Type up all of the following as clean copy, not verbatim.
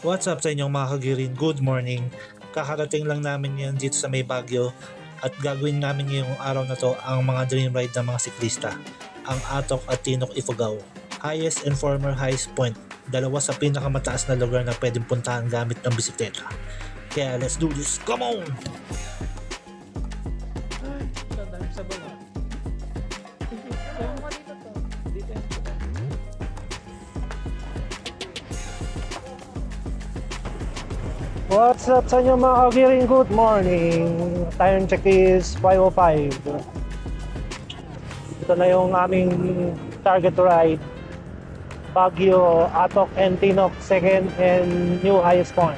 What's up sa inyong mga kagirin? Good morning. Kakarating lang namin ngayon dito sa may Baguio at gagawin namin ngayong araw na to ang mga dream ride ng mga siklista, ang Atok at Tinok Ifugao. Highest and former highest point, dalawa sa pinakamataas na lugar na pwedeng puntahan gamit ng bisikleta. Kaya let's do this, come on! What's up sa inyo mga kagiring? Good morning. Time check is 5:05. Ito na yung aming target ride. Baguio, Atok and Tinok, second and new highest point.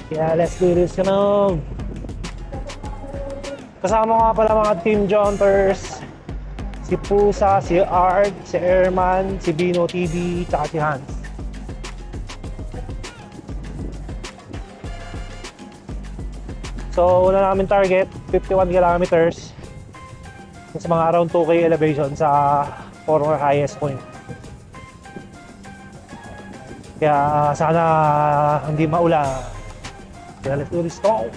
Yeah, let's do this, you know. Kasama nga pala mga team jumpers. Si Pusa, si Art, si Airman, si Bino TV, tsaka si Hans. So, una namin target, 51 kilometers. Sa mga around 2K elevation sa former highest point. Kaya sana hindi maulan. Kaya let's do this. Go!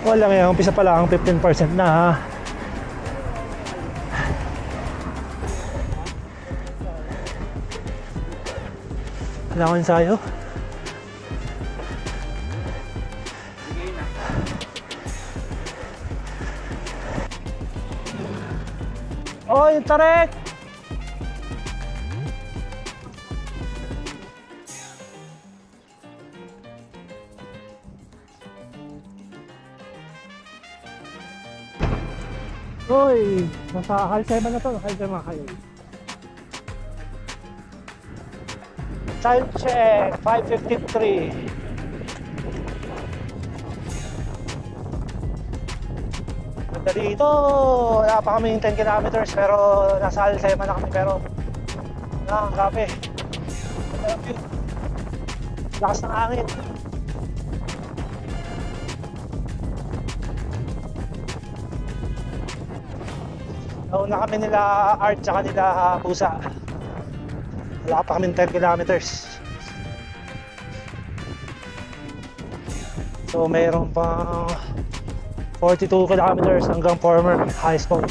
Wala ngayon, umpisa pa lang 15% na ha. Kailangan ensayo. Oy, Tarek! Oy, nasa Halsema na to, Halsema kayo. Time check, 5:53. Dito, wala pa kami 10 kilometers pero nasa Alcema na kami pero grabe. Lakas ng hangin. Nauna kami nila Art tsaka nila Pusa. Wala pa kami 10 kilometers. So mayroon pang 42 kilometers hanggang former highest point.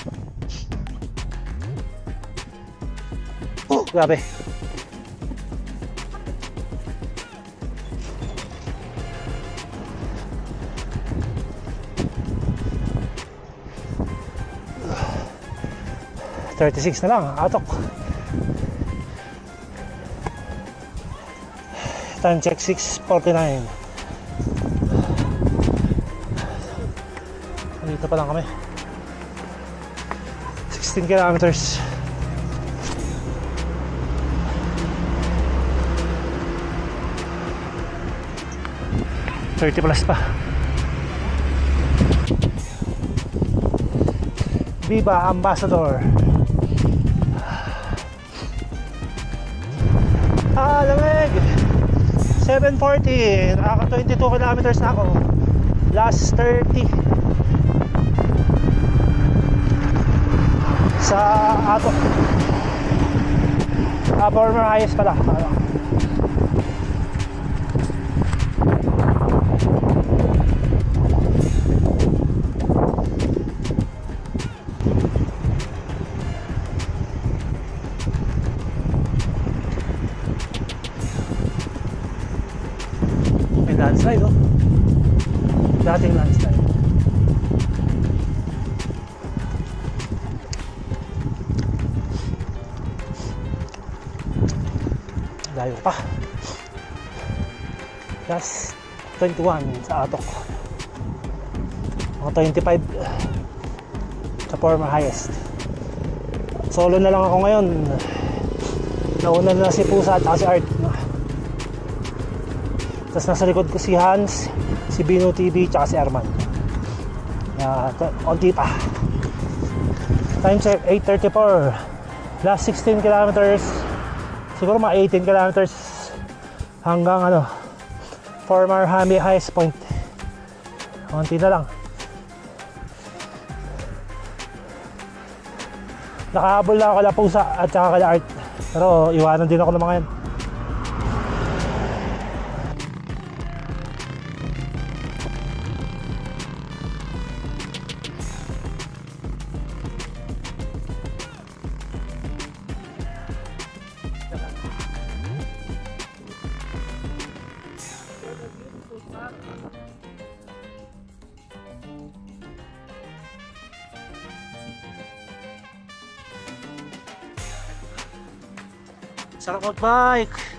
Grabe. $36 na lang, Atok. Time check 6:49. Dito pa lang kami. 16 kilometers. $30 pa. Viva Ambassador. Lamig. 7:40. Nakaka 22 kilometers na ako. Last 30. Sa Atok. Former highest pala. May landslide, oh. Dating landslide. Layo pa. Last 21 sa Atok. Mga 25 sa former highest. Solo na lang ako ngayon. Nauna na si Pusa at si Art. Tapos nasa likod ko si Hans, si Bino TV at si Arman. Onti pa. Time check 8:34. Last 16 kilometers. Siguro mga 18 kilometers hanggang former highest point. Konti na lang. Nakahabol na ako kala Pusa at saka kala Art. Pero iwanan din ako ng mga yan. Sarap mag-bike.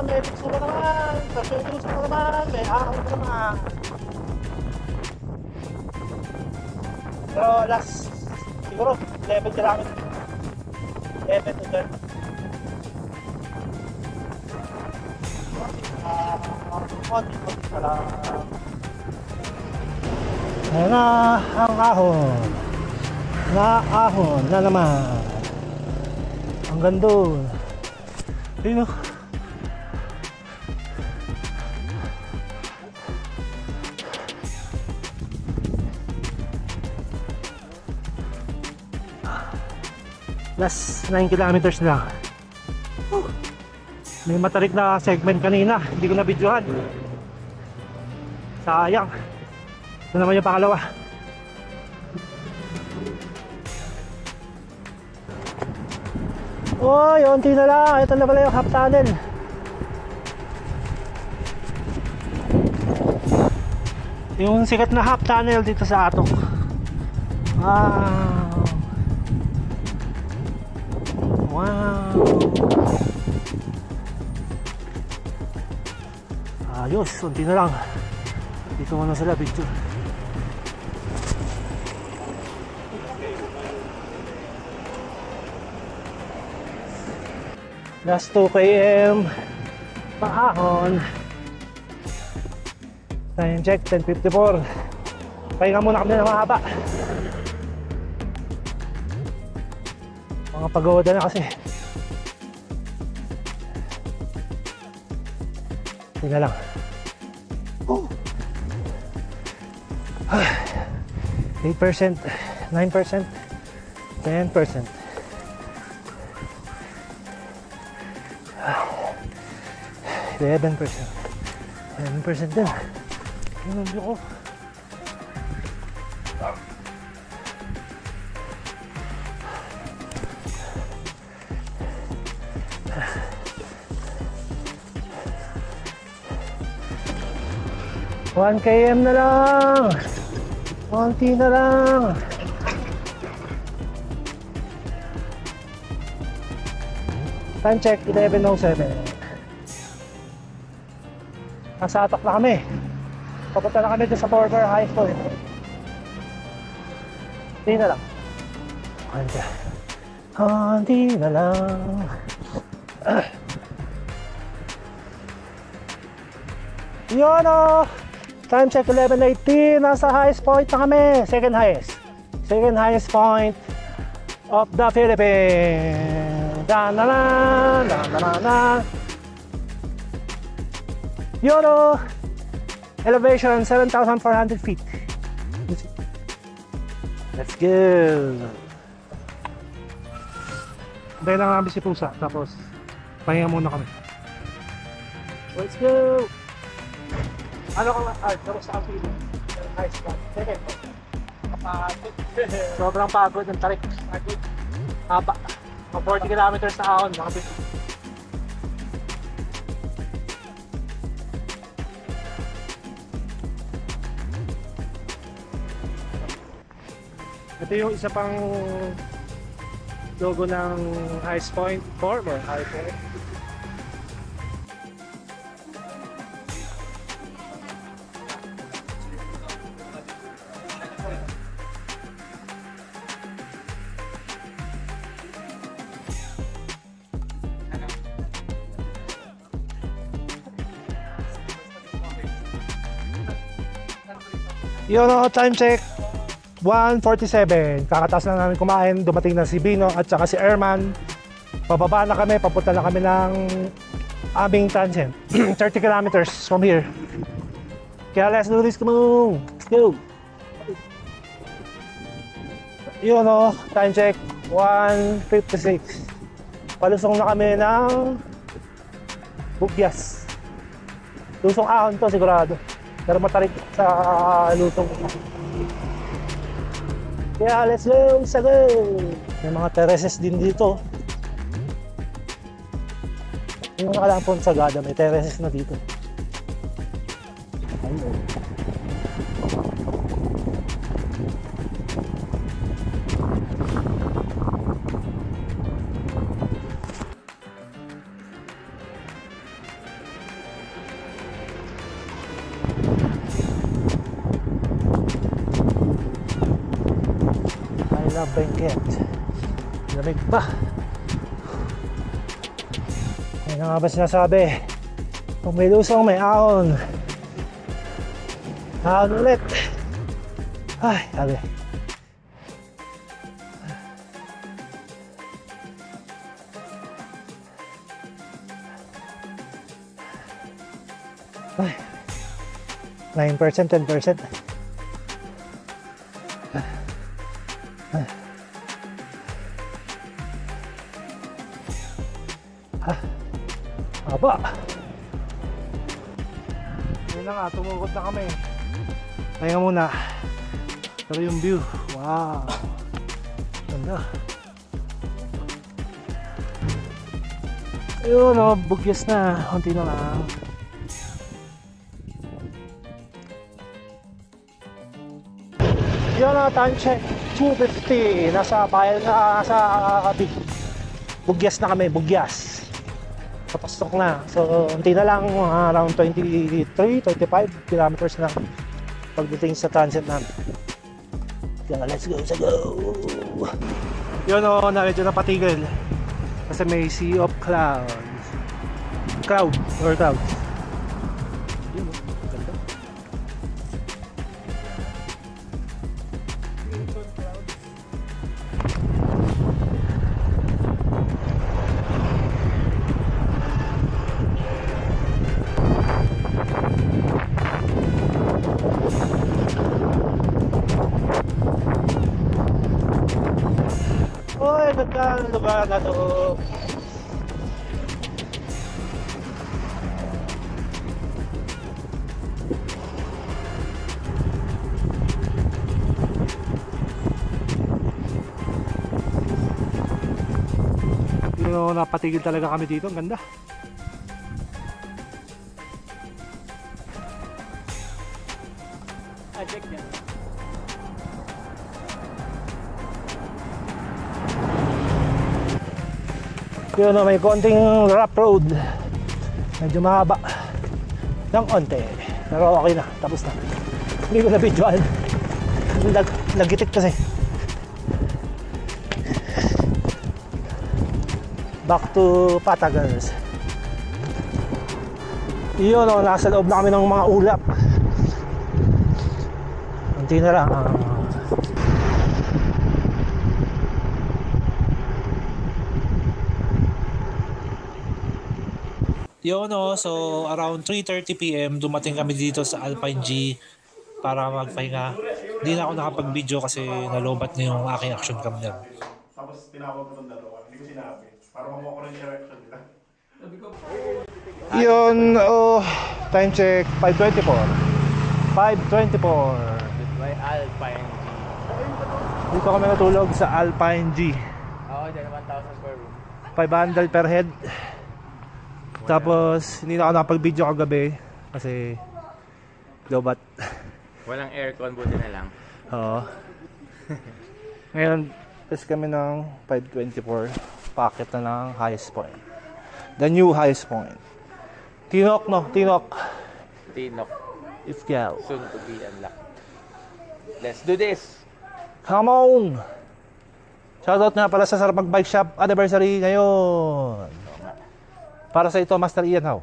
May pitsura naman, pagsususo ka naman, may ahon ka naman. Pero last, siguro, 11 kilometer. 11 to 12. Ayan na ang ahon. Naahon na naman. Ang ganda. Ayun o. Last 9 kilometers na. May matarik na segment kanina, hindi ko na videohan. Sayang. Ito naman yung pangalawa. Oy, onti na lang. Ito na pala yung half tunnel. Yung sikat na half tunnel dito sa Atok. Wow. Wow. Ayos, unti na lang. Dito muna sila picture. Last 2 km paahon. Time check 10:54. Pahinga muna kami na mahaba. Mga pagoda na kasi. Tingnan lang. 8%, 9%, 10%. 11%. 11% din. Yung nabyo ko. One km na lang. Konti na lang. Time check 11:07. Nasa Atok na kami. Papunta na kami doon sa Former High School. Hindi na lang. Konti na lang. Yun o. Time check 11:18. Nasa highest point na kami. Second highest point of the Philippines. Dan-da-dan, dan-da-dan. Yun o. Elevation 7,400 feet. Let's go. Antayin lang namin si Pusa. Tapos pahinga muna kami. Let's go. Ano ka art? Tapos sa feeling? Nice one. Second. Kapagod. Sobrang pagod ng tarik. Pagod. Haba. 40 kilometers na ahon. Mga bit. Ito yung isa pang logo ng highest point. Former high point. Yun o, time check 1:47. Kakataas na namin kumain. Dumating na si Bino at saka si Erman. Pababa na kami. Papunta na kami ng aming tangent. 30 kilometers from here. Kaya let's do this. Come on. Let's go. Yun o. Time check. 1:56. Palusong na kami ng Bugyas. Lusong ahon to sigurado. Pero matarik sa lusong. Kaya let's go, let's go! May mga terraces din dito. Yung nakalang po sa Sagada, may terraces na dito. Ayun. Bangkit. Lamig pa. Ay na nga ba sinasabi? Kung may lusong, may ahon. Ahon ulit. Ay, sabi. Ay. 9%, 10%. Aba. Yun na nga, tumugod na kami. Kaya muna. Pero yung view, wow. Ganda. Ayun o, Bugyas na. Kunti na lang. Yun na, time check. 2:50. Nasa bayan na, nasa Bugyas na kami, Bugyas. Papasok na. So, unti na lang, around 23, 25 kilometers na pagdating sa transit namin. Kaya let's go, let's go! Yun o, medyo napatigil. Kasi may sea of clouds. Clouds. Yun o, ganda. Oy, ganda ang lugar na to. Pero napatigil talaga kami dito, ang ganda. Check niya. Yun o, may konting rough road. Medyo mahaba ng onte. Pero okay na, tapos na. Hindi ko na videoan. Nagitik kasi. Back to Patagals. Yun o, nasa loob na kami ng mga ulap. Unti na lang. Yun o, so around 3:30 PM dumating kami dito sa Alpine G para magpahinga. Hindi na ako nakapag-video kasi nalobat na yung aking action cam niya. Tapos tinawag ko itong dalawa, hindi ko sinabi. Para makuha ko rin yung reaction nila. Yun o, time check 5:24. 5:24. By Alpine G. Dito kami natulog sa Alpine G. Oo, dyan 1,000 per room. 500 per head. Tapos hindi na ako nakapag-video kagabi kasi lobat. Walang aircon, buti na lang. Oo. Ngayon, test kami ng 524. Packet na ng highest point. The new highest point. Tinok, no? Tinok. Tinok. Ifgal. Soon to be unlocked. Let's do this! Come on! Shoutout nga pala sa Sarapag Bike Shop anniversary ngayon. Para sa ito, Master Ian How.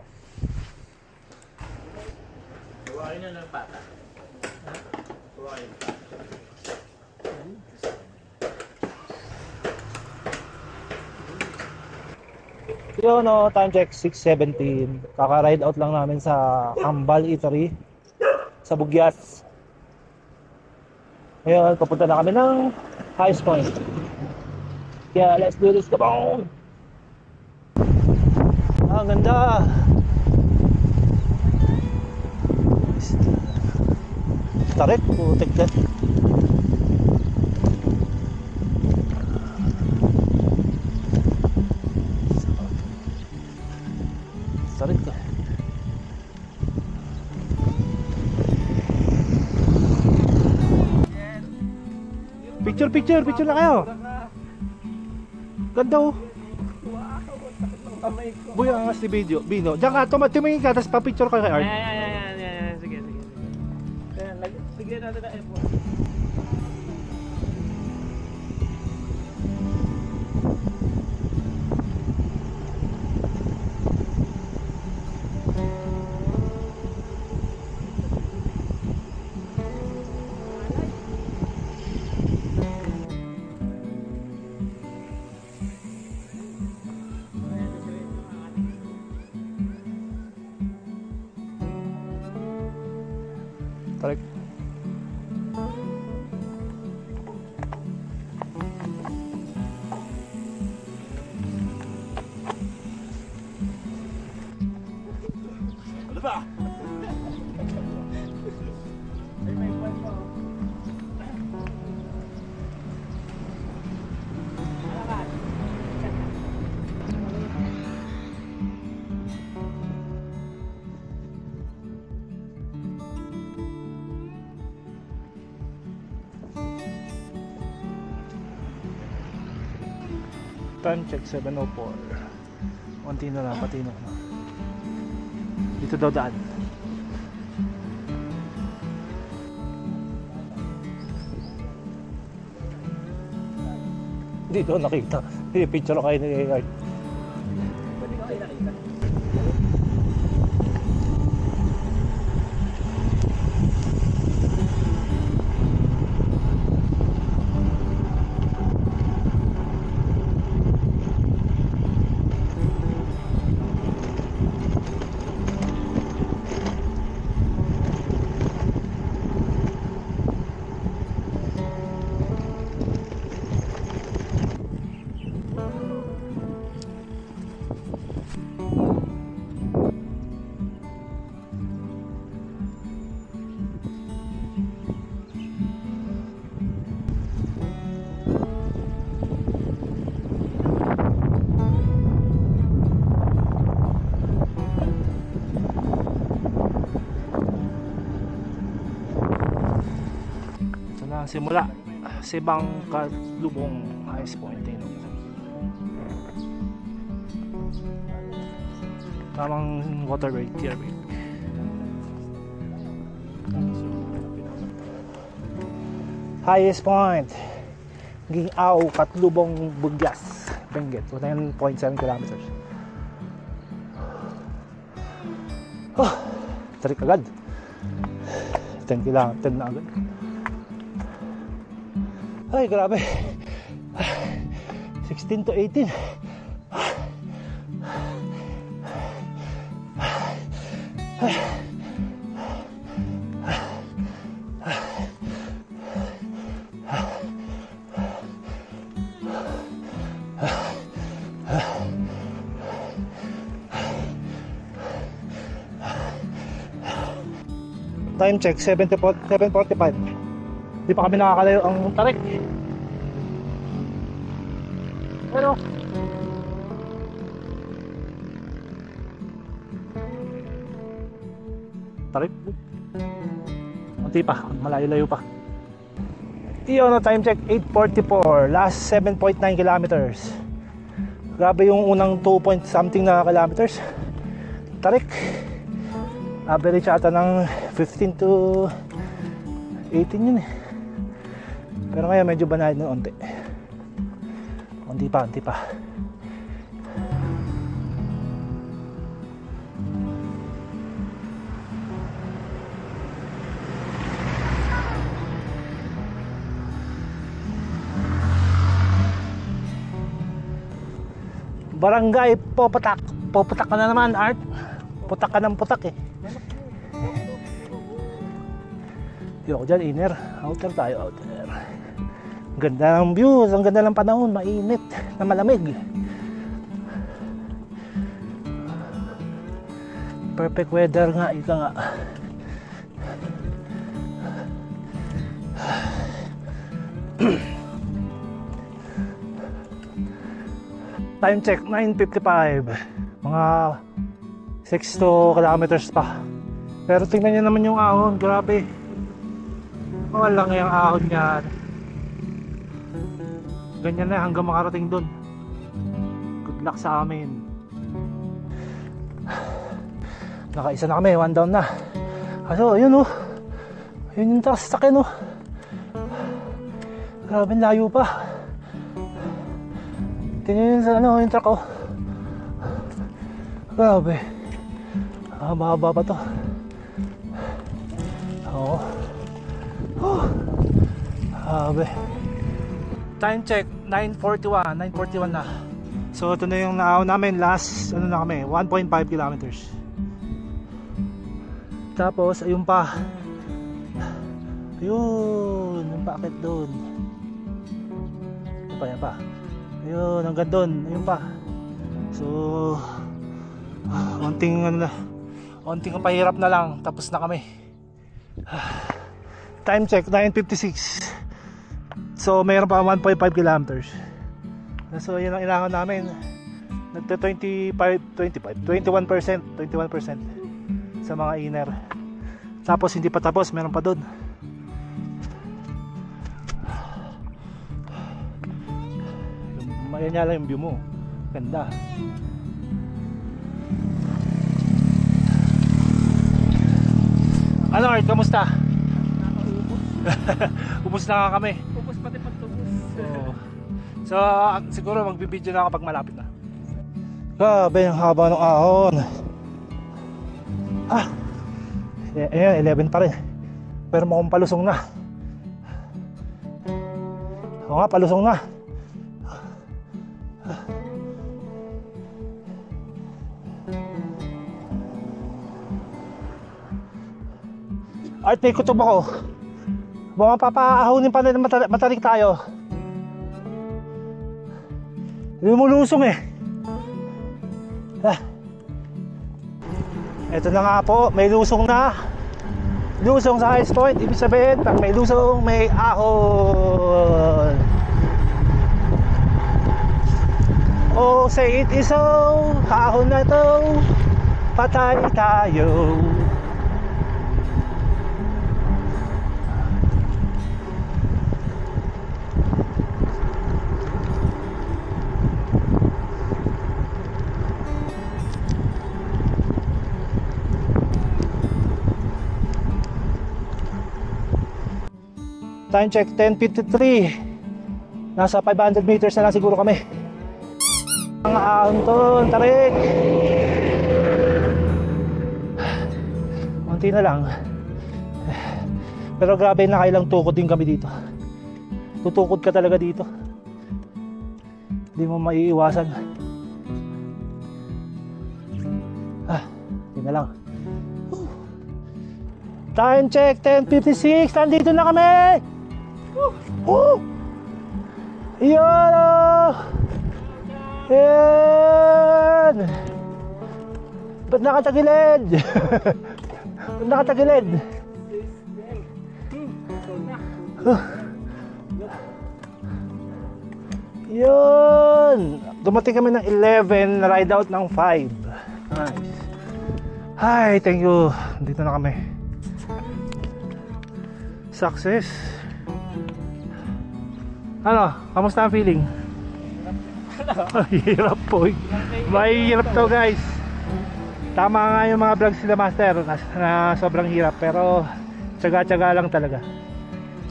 Buwain na ng pata. Buwain. Yun no, time check 6:17. Kaka-ride out lang namin sa Kambal Eatery sa Bugyas. Ngayon, papunta na kami ng Highest Point. Kaya let's do this, come on! Ah, ganda! Tarik, putik ka. Tarik ka. Picture na kayo. Ganda oh. Buya ang si video. Bino, diyan ka, tumingin ka, tapos pa-picture ka kay Art. Yan. Sige. Bigyan natin na F1. Tarik. Ano ba? Time check 7:04. Konti na lang, patino na. Dito daw daan. Dito nakita. Picture kayo ni Art. Simula Sibang Lubong Highest Point eh, no? Tamang water break, tier break. Highest Point Gingaw, Katlubong, Bugyas, Benguet, 10.7 kilometers. Oh, tarik agad 10 na agad. Ay, grabe. 16 to 18. Time check 7:45. Di pa kami nakakalayo ang tarik. Pero tarik. Unti pa, malayo-layo pa. Iyon na time check 8:44. Last 7.9 kilometers. Grabe yung unang 2 point something na kilometers. Tarik. Average ata ng 15 to 18 yun eh. Pero ngayon medyo banayad ng onti. Onti pa. Barangay Popatak. Popatak ka na naman, Art. Putak ka ng putak eh. Yung ako dyan, inner. Outer tayo, outer. Ganda ng views, ang ganda ng panahon. Mainit na malamig. Perfect weather nga, ika nga. Time check, 9:55. Mga 62 kilometers pa. Pero tingnan nyo naman yung ahon, grabe. Walang yung ahon niyan. Ganyan na hanggang makarating dun. Good luck sa amin. Nakaisa na kami, 1 down na. Kaso yun oh, yun yung taas sa akin oh. Grabe layo pa. Tingnan yun sa ano, yung truck oh. Grabe. Mahaba pa to. Oo. Grabe. Time check, 9:41. 9:41 na. So ito na yung naaw namin. Last, ano na kami, 1.5 kilometers. Tapos, ayun pa. Ayun, yung paakit doon. Yan pa. Ayun, hanggang doon. Ayun pa. So, onting ano na. Onting pahirap na lang. Tapos na kami. Time check, 9:56. So, mayroon pa 1.5 kilometers. So, yun ang ilangan namin. Nagta 21% sa mga inner. Tapos hindi pa tapos, meron pa doon. Ayan nga lang yung view mo. Ganda. Ano Art, kamusta? Ubus na nga kami. Ubus pati pagtubos. So siguro magbibideo na ako pag malapit na. Grabe yung haba ng ahon. Ayan, 11 pa rin. Pero mukhang palusong na. Oo nga, palusong na. Art, may kutob ako. Baka papaahunin pa rin matarik tayo. Lumulusong eh. Ito na nga po, may lusong na. Lusong sa highest point. Ibig sabihin, pag may lusong, may ahon. Oh, say it is so. Ahon na to. Patay tayo. Time check, 10:53. Nasa 500 meters na lang siguro kami. Ang ahon to, tarik. Munti na lang. Pero grabe, nakailang tukod din kami dito. Tutukod ka talaga dito. Hindi mo maiiwasan. Hindi na lang. Time check, 10:56. Nandito na kami. Iyon o. Yan. Ba't nakatagilid? Ba't nakatagilid? Yun. Dumating kami ng 11. Ride out ng 5. Nice. Hi, thank you. Dito na kami. Success. Ano? Kamusta ang feeling? Hirap po. Mahirap to guys. Tama nga yung mga vlogs sila master na sobrang hirap. Pero tsaga-tsaga lang talaga.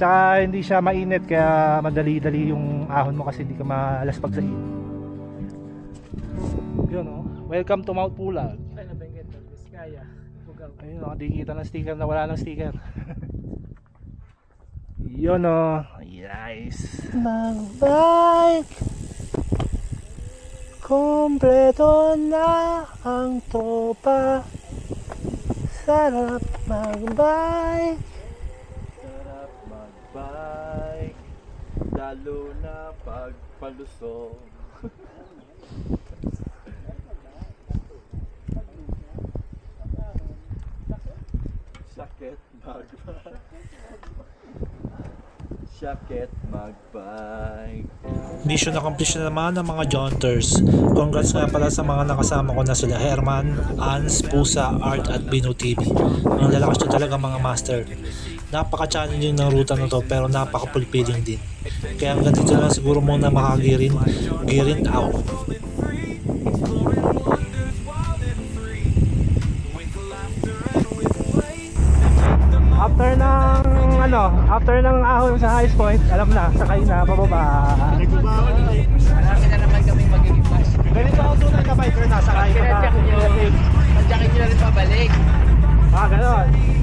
Tsaka hindi siya mainit. Kaya madali-dali yung ahon mo kasi hindi ka malaspag sa init. Yun o. Welcome to Mount Pulag. Ay, nabengget. Biskaya. Ayun o. Di kita ng sticker na wala ng sticker. Yun o. Nice. Mag-bike. Kompleto na ang tropa. Sarap magbike. Sarap magbike, lalo na pag palusong. Sakit magbike. Sakit magbike. Mission accomplished na naman ng mga jaunters. Congrats nga pala sa mga nakasama ko na sila Herman, Ans, Pusa, Art at Bino TV. Ang lalakas nyo talaga mga master. Napaka-challenging ng ruta na to pero napaka-fulfilling din. Kaya hanggang dito lang siguro muna makagirin. Girin out. After ng ahon sa Highest Point, alam na, sakay na, pababa. Marami na naman kami magiging bus. Ganito ako tunay na biker na, sakay pa. Tadyakin nyo na rin pabalik. Ganon.